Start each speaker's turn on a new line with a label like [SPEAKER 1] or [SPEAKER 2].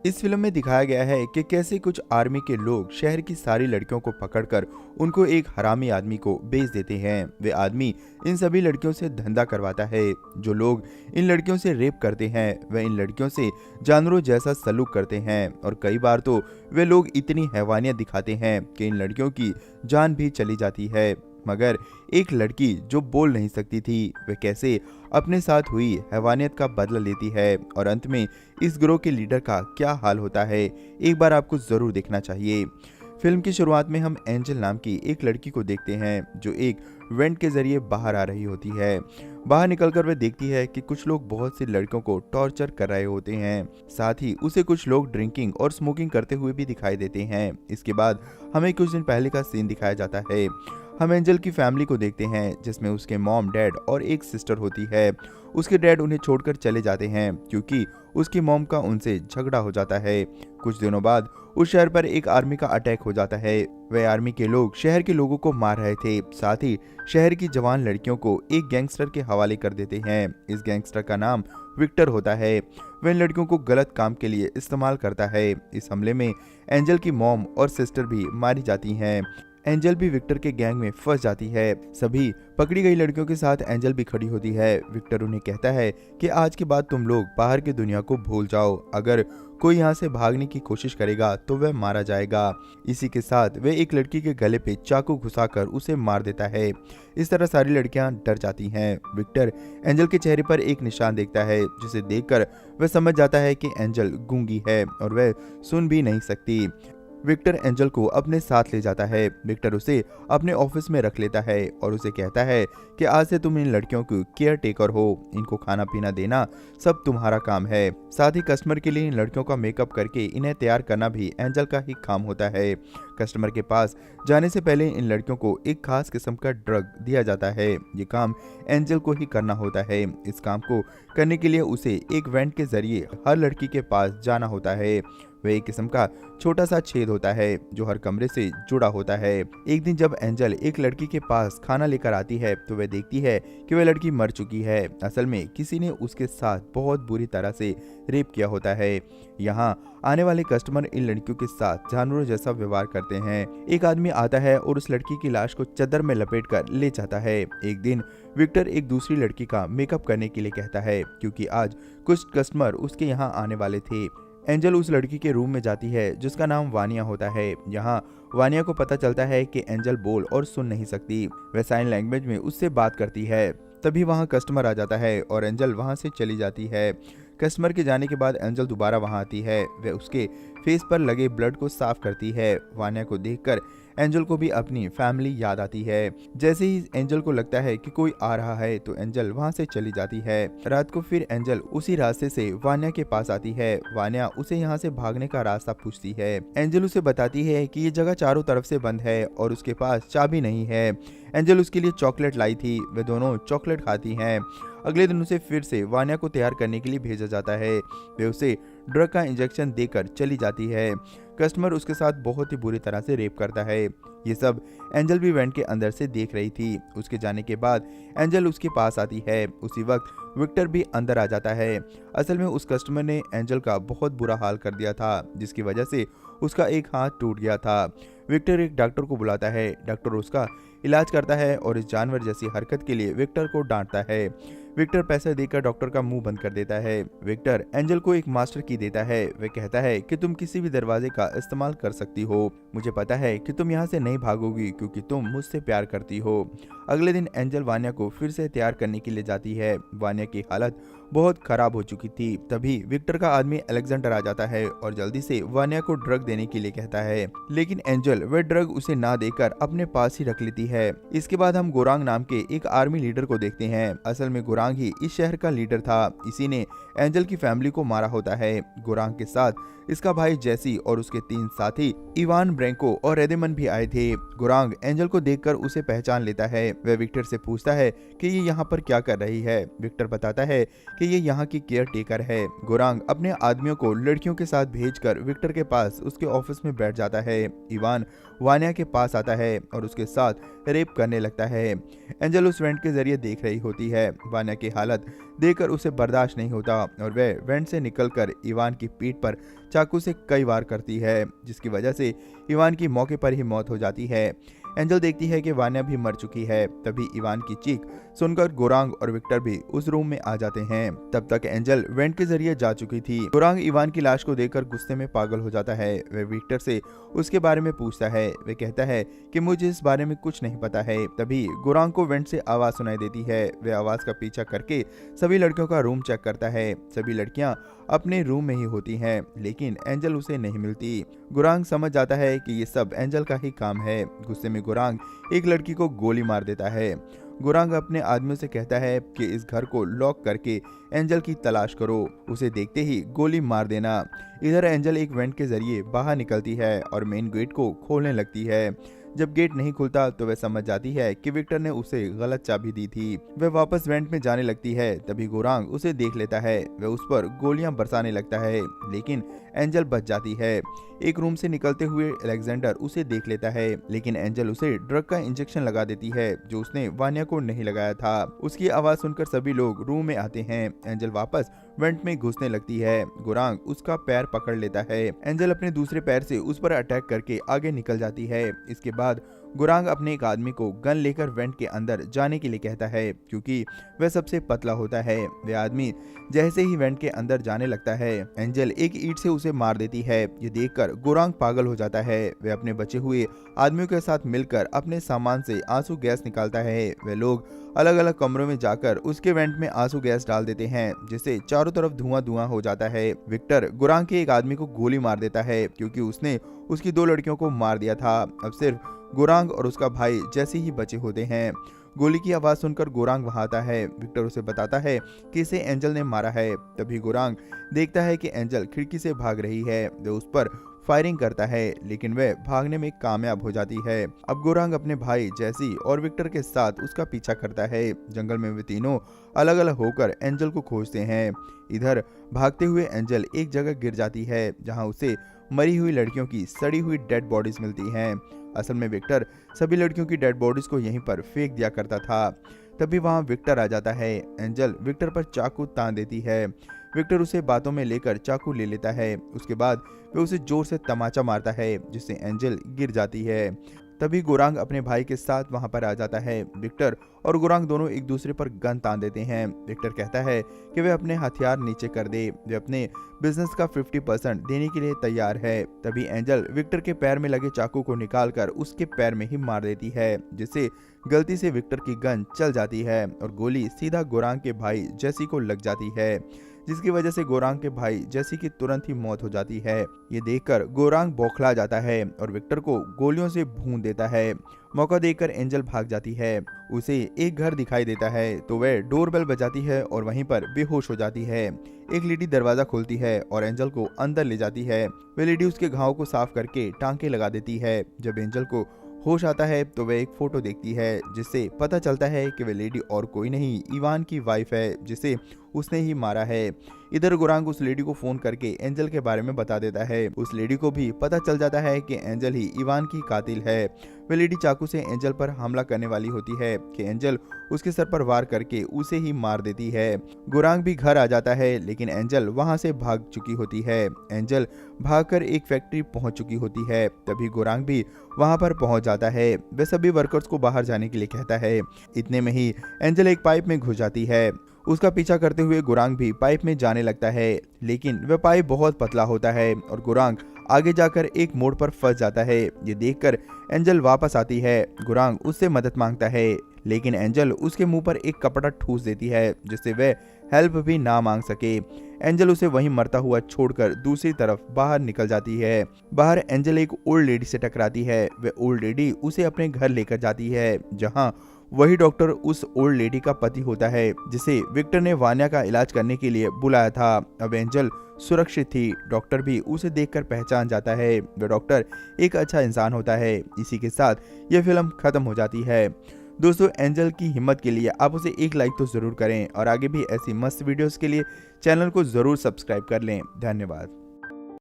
[SPEAKER 1] इस फिल्म में दिखाया गया है कि कैसे कुछ आर्मी के लोग शहर की सारी लड़कियों को पकड़कर उनको एक हरामी आदमी को बेच देते हैं। वे आदमी इन सभी लड़कियों से धंधा करवाता है। जो लोग इन लड़कियों से रेप करते हैं वे इन लड़कियों से जानवरों जैसा सलूक करते हैं और कई बार तो वे लोग इतनी हैवानियत दिखाते हैं कि इन लड़कियों की जान भी चली जाती है। मगर एक लड़की जो बोल नहीं सकती थी, वे कैसे अपने साथ हुई हैवानियत का बदला लेती है और अंत में इस ग्रोह के लीडर का क्या हाल होता है, एक बार आपको जरूर देखना चाहिए। फिल्म की शुरुआत में हम एंजल नाम की एक लड़की को देखते हैं जो एक वेंट के जरिए बाहर आ रही होती है। बाहर निकलकर वह देखती है कि कुछ लोग बहुत सी लड़कियों को टॉर्चर कर रहे होते हैं। साथ ही उसे कुछ लोग ड्रिंकिंग और स्मोकिंग करते हुए भी दिखाई देते हैं। इसके बाद हमें कुछ दिन पहले का सीन दिखाया जाता है। हम एंजल की फैमिली को देखते हैं जिसमें उसके मॉम, डैड और एक सिस्टर होती है। उसके डैड उन्हें छोड़कर चले जाते हैं क्योंकि उसकी मॉम का उनसे झगड़ा हो जाता है। कुछ दिनों बाद उस शहर पर एक आर्मी का अटैक हो जाता है। वह आर्मी के लोग शहर के लोगों को मार रहे थे, साथ ही शहर की जवान लड़कियों को एक गैंगस्टर के हवाले कर देते हैं। इस गैंगस्टर का नाम विक्टर होता है। वह इन लड़कियों को गलत काम के लिए इस्तेमाल करता है। इस हमले में एंजल की मॉम और सिस्टर भी मारी जाती हैं। एंजल भी विक्टर के गैंग में फंस जाती है। सभी पकड़ी गई लड़कियों के साथ एंजल भी खड़ी होती है। विक्टर उन्हें कहता है कि आज के बाद तुम लोग बाहर की दुनिया को भूल जाओ। अगर कोई यहाँ से भागने की कोशिश करेगा तो वह मारा जाएगा। इसी के साथ वह एक लड़की के गले पे चाकू घुसाकर उसे मार देता है। इस तरह सारी लड़कियां डर जाती हैं। विक्टर एंजल के चेहरे पर एक निशान देखता है जिसे देखकर वह समझ जाता है कि एंजल गूंगी है और वह सुन भी नहीं सकती। विक्टर एंजल को अपने साथ ले जाता है। विक्टर उसे अपने ऑफिस में रख लेता है और उसे कहता है कि आज से तुम इन लड़कियों की केयर टेकर हो। इनको खाना पीना देना सब तुम्हारा काम है। साथ ही कस्टमर के लिए इन लड़कियों का मेकअप करके इन्हें तैयार करना भी एंजल का ही काम होता है। कस्टमर के पास जाने से पहले इन लड़कियों को एक खास किस्म का ड्रग दिया जाता है। ये काम एंजल को ही करना होता है। इस काम को करने के लिए उसे एक वेंट के जरिए हर लड़की के पास जाना होता है। वह एक किस्म का छोटा सा छेद होता है जो हर कमरे से जुड़ा होता है। एक दिन जब एंजल एक लड़की के पास खाना लेकर आती है तो वह देखती है कि वह लड़की मर चुकी है। असल में किसी ने उसके साथ बहुत बुरी तरह से रेप किया होता है। यहाँ आने वाले कस्टमर इन लड़कियों के साथ जानवरों जैसा व्यवहार करते हैं। एक आदमी आता है और उस लड़की की लाश को चादर में लपेटकर ले जाता है। एक दिन विक्टर एक दूसरी लड़की का मेकअप करने के लिए कहता है क्योंकि आज कुछ कस्टमर उसके यहाँ आने वाले थे। एंजल उस लड़की के रूम में जाती है जिसका नाम वानिया होता है। यहाँ वानिया को पता चलता है कि एंजल बोल और सुन नहीं सकती। वह साइन लैंग्वेज में उससे बात करती है। तभी वहाँ कस्टमर आ जाता है और एंजल वहाँ से चली जाती है। कस्टमर के जाने के बाद एंजल दोबारा वहाँ आती है। वह उसके फेस पर लगे ब्लड को साफ करती है। वानिया को देखकर एंजल को भी अपनी फैमिली याद आती है। जैसे ही एंजल को लगता है कि कोई आ रहा है तो एंजल वहां से चली जाती है। रात को फिर एंजल उसी रास्ते से वानिया के पास आती है। वानिया उसे यहाँ से भागने का रास्ता पूछती है। एंजल उसे बताती है कि ये जगह चारों तरफ से बंद है और उसके पास चाबी नहीं है। एंजल उसके लिए चॉकलेट लाई थी। वे दोनों चॉकलेट खाती हैं। अगले दिन उसे फिर से वानिया को तैयार करने के लिए भेजा जाता है। वे उसे ड्रग का इंजेक्शन देकर चली जाती है। कस्टमर उसके साथ बहुत ही बुरी तरह से रेप करता है। ये सब एंजल भी वेंट के अंदर से देख रही थी। उसके जाने के बाद एंजल उसके पास आती है। उसी वक्त विक्टर भी अंदर आ जाता है। असल में उस कस्टमर ने एंजल का बहुत बुरा हाल कर दिया था जिसकी वजह से उसका एक हाथ टूट गया था। विक्टर एक डॉक्टर को बुलाता है। डॉक्टर उसका इलाज करता है और इस जानवर जैसी हरकत के लिए विक्टर को डांटता है। विक्टर पैसा देकर डॉक्टर का मुंह बंद कर देता है। विक्टर एंजल को एक मास्टर की देता है। वह कहता है कि तुम किसी भी दरवाजे का इस्तेमाल कर सकती हो। मुझे पता है कि तुम यहाँ से नहीं भागोगी क्योंकि तुम मुझसे प्यार करती हो। अगले दिन एंजल वानिया को फिर से तैयार करने के लिए जाती है। वानिया की हालत बहुत खराब हो चुकी थी। तभी विक्टर का आदमी अलेक्जेंडर आ जाता है और जल्दी से वानिया को ड्रग देने के लिए कहता है, लेकिन एंजल वह ड्रग उसे ना देकर अपने पास ही रख लेती है। इसके बाद हम गोरांग नाम के एक आर्मी लीडर को देखते हैं। असल में गोरांग ही इस शहर का लीडर था। इसी ने एंजल की फैमिली को मारा होता है। गोरांग के साथ इसका भाई जैसी और उसके 3 साथी इवान, ब्रेंको और रेदेमन भी आए थे। गोरांग एंजल को देखकर उसे पहचान लेता है। वह विक्टर से पूछता है कि ये यहाँ पर क्या कर रही है। विक्टर बताता है कि ये यहाँ की केयर टेकर है। गोरांग अपने आदमियों को लड़कियों के साथ भेजकर विक्टर के पास उसके ऑफिस में बैठ जाता है। इवान वान्या के पास आता है और उसके साथ रेप करने लगता है। एंजल उस वेंट के जरिए देख रही होती है। वान्या की हालत देखकर उसे बर्दाश्त नहीं होता और वह वेंट से निकलकर इवान की पीठ पर चाकू से कई वार करती है, जिसकी वजह से इवान की मौके पर ही मौत हो जाती है। एंजल देखती है कि वान्या भी मर चुकी है। तभी इवान की चीख सुनकर गोरांग और विक्टर भी उस रूम में आ जाते हैं। तब तक एंजल वेंट के जरिए जा चुकी थी। गोरांग इवान की लाश को देखकर गुस्से में पागल हो जाता है। वह विक्टर से उसके बारे में पूछता है। वह कहता है कि मुझे इस बारे में कुछ नहीं पता है। तभी गोरांग को वेंट से आवाज सुनाई देती है। वह आवाज का पीछा करके सभी लड़कियों का रूम चेक करता है। सभी लड़कियां अपने रूम में ही होती हैं, लेकिन एंजल उसे नहीं मिलती। गोरांग समझ जाता है कि ये सब एंजल का ही काम है। गुस्से में गोरांग एक लड़की को गोली मार देता है। गोरांग अपने आदमियों से कहता है कि इस घर को लॉक करके एंजल की तलाश करो, उसे देखते ही गोली मार देना। इधर एंजल एक वेंट के जरिए बाहर निकलती है और मेन गेट को खोलने लगती है। जब गेट नहीं खुलता तो वह समझ जाती है कि विक्टर ने उसे गलत चाबी दी थी। वह वापस वेंट में जाने लगती है। तभी गोरांग उसे देख लेता है। वह उस पर गोलियां बरसाने लगता है, लेकिन एंजल बच जाती है। एक रूम से निकलते हुए अलेक्जेंडर उसे देख लेता है, लेकिन एंजल उसे ड्रग का इंजेक्शन लगा देती है जो उसने वान्या को नहीं लगाया था। उसकी आवाज सुनकर सभी लोग रूम में आते हैं। एंजल वापस वेंट में घुसने लगती है। गोरांग उसका पैर पकड़ लेता है। एंजल अपने दूसरे पैर से उस पर अटैक करके आगे निकल जाती है। इसके बाद गोरांग अपने एक आदमी को गन लेकर वेंट के अंदर जाने के लिए कहता है, क्योंकि वह सबसे पतला होता है। वह आदमी जैसे ही वेंट के अंदर जाने लगता है, एंजल एक ईंट से उसे मार देती है। ये देखकर गोरांग पागल हो जाता है। वह अपने बचे हुए आदमियों के साथ मिलकर अपने सामान से आंसू गैस निकालता है। वे लोग अलग अलग कमरों में जाकर उसके वेंट में आंसू गैस डाल देते हैं, जिससे चारों तरफ धुआं धुआं हो जाता है। विक्टर गोरांग के एक आदमी को गोली मार देता है, क्योंकि उसने उसकी 2 लड़कियों को मार दिया था। अब सिर्फ गोरांग और उसका भाई जैसे ही बचे होते हैं। गोली की आवाज सुनकर गोरांग वहां आता है। विक्टर उसे बताता है कि इसे एंजल ने मारा है। तभी गोरांग देखता है कि एंजल खिड़की से भाग रही है। वह उस पर फायरिंग करता है, लेकिन वह भागने में कामयाब हो जाती है। अब गोरांग अपने भाई जैसी और विक्टर के साथ उसका पीछा करता है। जंगल में वे तीनों अलग अलग होकर एंजल को खोजते हैं। इधर भागते हुए एंजल एक जगह गिर जाती है, जहां उसे मरी हुई लड़कियों की सड़ी हुई डेड बॉडीज मिलती हैं। असल में विक्टर सभी लड़कियों की डेड बॉडीज को यहीं पर फेंक दिया करता था। तभी वहां विक्टर आ जाता है। एंजल विक्टर पर चाकू तान देती है। विक्टर उसे बातों में लेकर चाकू ले लेता है। उसके बाद वह उसे जोर से तमाचा मारता है, जिससे एंजल गिर जाती है। तभी गोरांग अपने भाई के साथ वहां पर आ जाता है। विक्टर और गोरांग दोनों एक दूसरे पर गन तान देते हैं। विक्टर कहता है कि वह अपने हथियार नीचे कर दे, वे अपने बिजनेस का 50% देने के लिए तैयार है। तभी एंजल विक्टर के पैर में लगे चाकू को निकालकर उसके पैर में ही मार देती है, जिससे गलती से विक्टर की गन चल जाती है और गोली सीधा गोरांग के भाई जैसी को लग जाती है, जिसकी वजह से गोरांग के भाई जैसी की तुरंत ही मौत हो जाती है। ये देखकर गोरांग बौखला जाता है और विक्टर को गोलियों से भून देता है। मौका देखकर एंजल भाग जाती है। उसे एक घर दिखाई देता है तो वह डोरबेल बजाती है और वहीं पर बेहोश हो जाती है। एक लेडी दरवाजा खोलती है और एंजल को अंदर ले जाती है। वह लेडी उसके घाव को साफ करके टांके लगा देती है। जब एंजल को होश आता है तो वह एक फोटो देखती है, जिससे पता चलता है कि वह लेडी और कोई नहीं इवान की वाइफ है, जिसे उसने ही मारा है। इधर गोरांग उस लेडी को फोन करके एंजल के बारे में बता देता है। उस लेडी को भी पता चल जाता है कि एंजल ही इवान की कातिल है। वह लेडी चाकू से एंजल पर हमला करने वाली होती है कि एंजल उसके सर पर वार करके उसे ही मार देती है। गोरांग भी घर आ जाता है, लेकिन एंजल वहां से भाग चुकी होती है। एंजल भागकर एक फैक्ट्री पहुंच चुकी होती है। तभी गोरांग भी वहां पर पहुंच जाता है। वह सभी वर्कर्स को बाहर जाने के लिए कहता है। इतने में ही एंजल एक पाइप में घुस जाती है। उसका पीछा करते हुए गोरांग भी पाइप में जाने लगता है, लेकिन वह पाइप बहुत पतला होता है और गोरांग आगे जाकर एक मोड़ पर फंस जाता है। ये देखकर एंजल वापस आती है। गोरांग उससे मदद मांगता है, लेकिन एंजल उसके मुंह पर एक कपड़ा ठूस देती है, जिससे वह हेल्प भी ना मांग सके। एंजल उसे वहीं मरता हुआ छोड़कर दूसरी तरफ बाहर निकल जाती है। बाहर एंजल एक ओल्ड लेडी से टकराती है। वह ओल्ड लेडी उसे अपने घर लेकर जाती है, जहां वही डॉक्टर उस ओल्ड लेडी का पति होता है, जिसे विक्टर ने वान्या का इलाज करने के लिए बुलाया था। अब एंजल सुरक्षित थी। डॉक्टर भी उसे देखकर पहचान जाता है। वह डॉक्टर एक अच्छा इंसान होता है। इसी के साथ यह फिल्म खत्म हो जाती है। दोस्तों एंजल की हिम्मत के लिए आप उसे एक लाइक तो ज़रूर करें और आगे भी ऐसी मस्त वीडियोस के लिए चैनल को ज़रूर सब्सक्राइब कर लें। धन्यवाद।